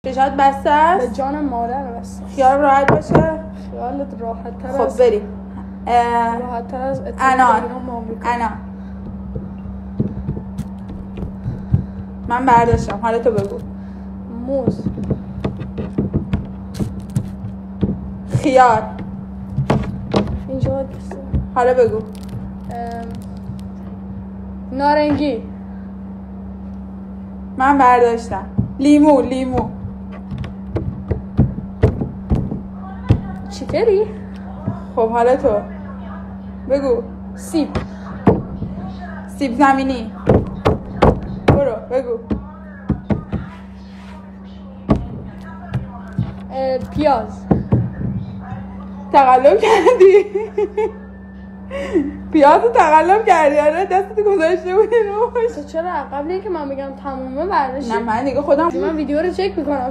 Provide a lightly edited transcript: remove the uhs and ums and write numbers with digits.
چشات بسته است؟ به جان مادر بسته. خیال راحت باشه؟ خیالت راحت تر خب از بریم. راحت تر از انار. من برداشتم، حالا تو بگو. موز. خیار. اینجا بسته. حالا بگو. نارنگی. من برداشتم. لیمو. چیکاری؟ خب حالا تو بگو. سیب زمینی. برو بگو. پیاز. تقلب کردی. پیاز تقلب کردی. آره دستت گذاشته بودی روش. تو چرا قبل اینکه من بگم تمومه برداشتی؟ نه من دیگه خودم من ویدیو رو چک میکنم.